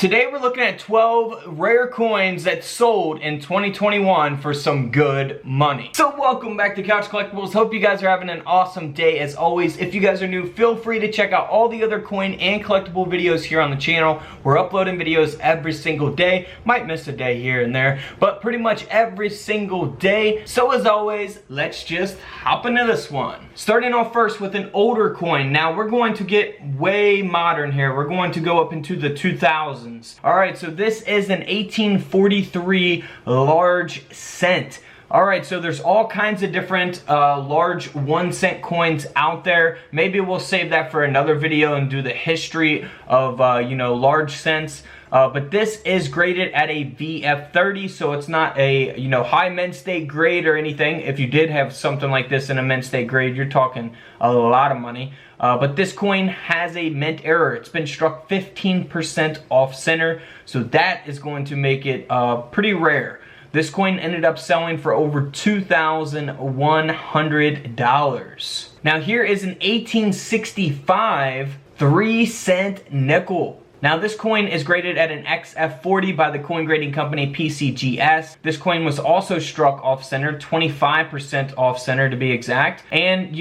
Today we're looking at 12 rare coins that sold in 2021 for some good money. So welcome back to Couch Collectibles. Hope you guys are having an awesome day as always. If you guys are new, feel free to check out all the other coin and collectible videos here on the channel. We're uploading videos every single day. Might miss a day here and there, but pretty much every single day. So as always, let's just hop into this one. Starting off first with an older coin. Now we're going to get way modern here. We're going to go up into the 2000s. Alright, so this is an 1843 large cent. Alright, so there's all kinds of different large 1 cent coins out there. Maybe we'll save that for another video and do the history of, large cents. But this is graded at a VF30, so it's not a, high mint state grade or anything. If you did have something like this in a mint state grade, you're talking a lot of money. But this coin has a mint error. It's been struck 15% off center, so that is going to make it pretty rare. This coin ended up selling for over $2,100. Now here is an 1865 3-cent nickel. Now this coin is graded at an XF40 by the coin grading company PCGS. This coin was also struck off center, 25% off center to be exact. And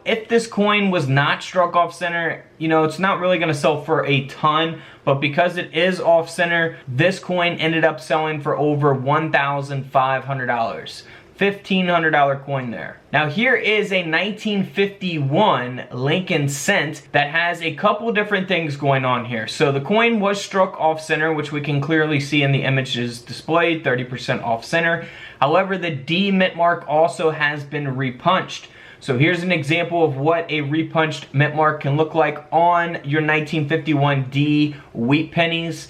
if this coin was not struck off center, it's not really going to sell for a ton, but because it is off center, this coin ended up selling for over $1,500. $1,500 coin there. Now here is a 1951 Lincoln cent that has a couple different things going on here. So the coin was struck off center, which we can clearly see in the images displayed, 30% off center. However, the D mint mark also has been repunched. So here's an example of what a repunched mint mark can look like on your 1951 D wheat pennies.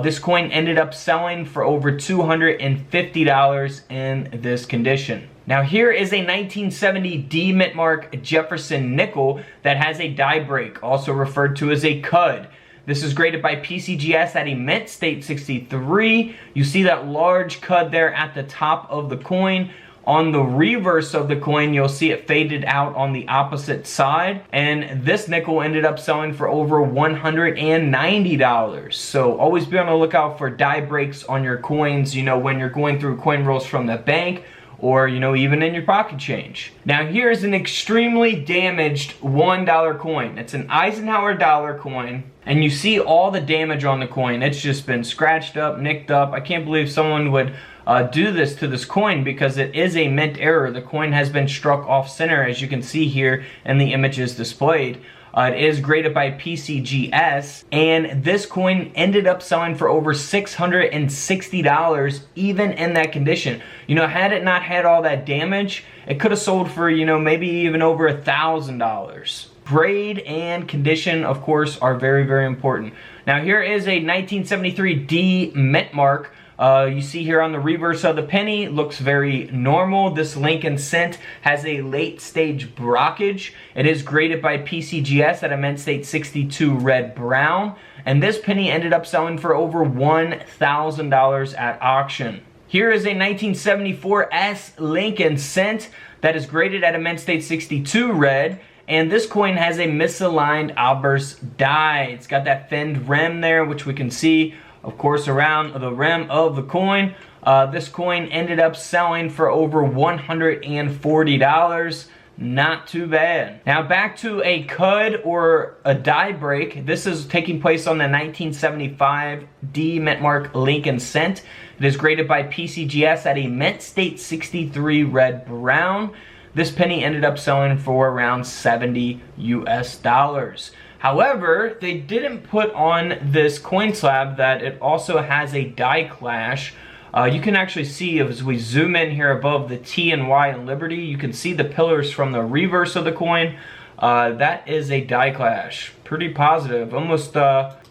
This coin ended up selling for over $250 in this condition. Now here is a 1970 D mint mark Jefferson nickel that has a die break, also referred to as a cud. This is graded by PCGS at a mint state 63. You see that large cud there at the top of the coin. On the reverse of the coin, you'll see it faded out on the opposite side. And this nickel ended up selling for over $190. So always be on the lookout for die breaks on your coins, when you're going through coin rolls from the bank or, even in your pocket change. Now here's an extremely damaged $1 coin. It's an Eisenhower dollar coin. And you see all the damage on the coin. It's just been scratched up, nicked up. I can't believe someone would do this to this coin because it is a mint error. The coin has been struck off center, as you can see here in the images displayed. It is graded by PCGS, and this coin ended up selling for over $660 even in that condition. Had it not had all that damage, it could have sold for, maybe even over $1,000. Grade and condition, of course, are very, very important. Now here is a 1973 D mint mark. You see here on the reverse of the penny, looks very normal. This Lincoln cent has a late stage brockage. It is graded by PCGS at a mint state 62 red brown. And this penny ended up selling for over $1,000 at auction. Here is a 1974 S Lincoln cent that is graded at a mint state 62 red. And this coin has a misaligned outburst die. It's got that finned rim there, which we can see, of course, around the rim of the coin. This coin ended up selling for over $140. Not too bad. Now back to a cud or a die break. This is taking place on the 1975 D mint mark Lincoln cent. It is graded by PCGS at a mint state 63 red brown. This penny ended up selling for around $70 US. However, they didn't put on this coin slab that it also has a die clash. You can actually see as we zoom in here above the T and Y in Liberty, you can see the pillars from the reverse of the coin. That is a die clash. Pretty positive. Almost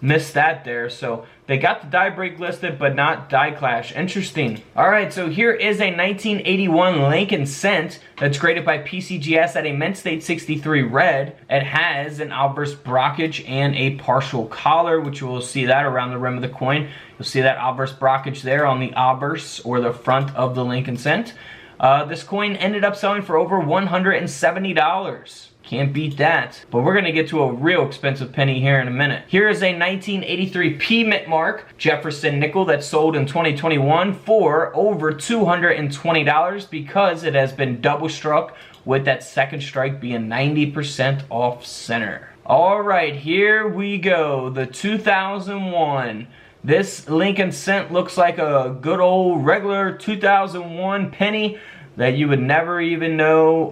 missed that there. So they got the die break listed, but not die clash. Interesting. Alright, so here is a 1981 Lincoln cent that's graded by PCGS at a mint state 63 red. It has an outburst brockage and a partial collar, which you will see that around the rim of the coin. You'll see that outburst brockage there on the obverse or the front of the Lincoln cent. This coin ended up selling for over $170. Can't beat that. But we're gonna get to a real expensive penny here in a minute. Here is a 1983 P mint mark Jefferson nickel that sold in 2021 for over $220 because it has been double struck with that second strike being 90% off center. All right, here we go. The 2001. This Lincoln cent looks like a good old regular 2001 penny that you would never even know,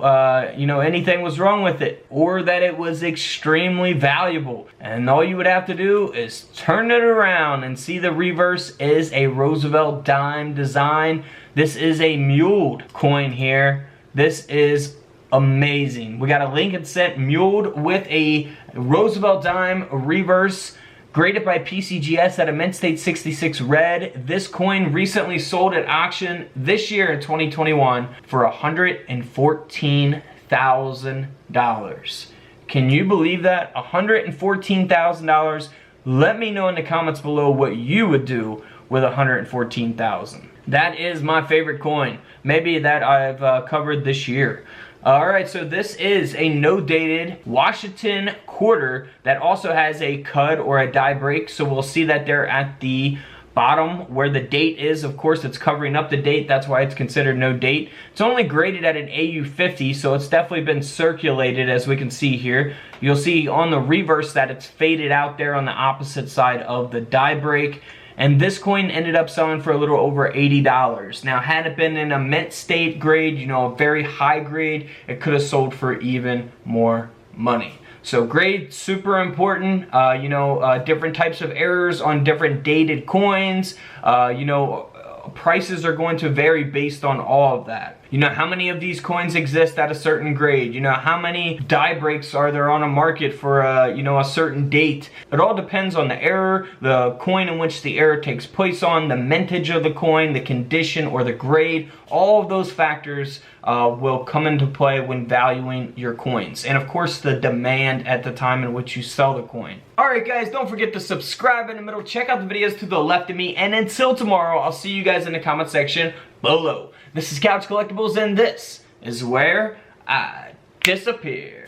anything was wrong with it, or that it was extremely valuable. And all you would have to do is turn it around and see the reverse is a Roosevelt dime design. This is a muled coin here. This is amazing. We got a Lincoln cent muled with a Roosevelt dime reverse, graded by PCGS at a Mint State 66 red. This coin recently sold at auction this year in 2021 for $114,000. Can you believe that? $114,000. Let me know in the comments below what you would do with $114,000. That is my favorite coin, maybe that I've covered this year. Alright, so this is a no-dated Washington quarter that also has a cud or a die break. So we'll see that there at the bottom where the date is. Of course, it's covering up the date. That's why it's considered no date. It's only graded at an AU50, so it's definitely been circulated, as we can see here. You'll see on the reverse that it's faded out there on the opposite side of the die break. And this coin ended up selling for a little over $80. Now, had it been in a mint state grade, a very high grade, it could have sold for even more money. So grade, super important. Different types of errors on different dated coins. Prices are going to vary based on all of that. How many of these coins exist at a certain grade? How many die breaks are there on a market for a certain date? It all depends on the error, the coin in which the error takes place on, the mintage of the coin, the condition or the grade. All of those factors will come into play when valuing your coins. And of course, the demand at the time in which you sell the coin. Alright guys, don't forget to subscribe in the middle. Check out the videos to the left of me. And until tomorrow, I'll see you guys in the comment section below. This is Couch Collectibles, and this is where I disappear.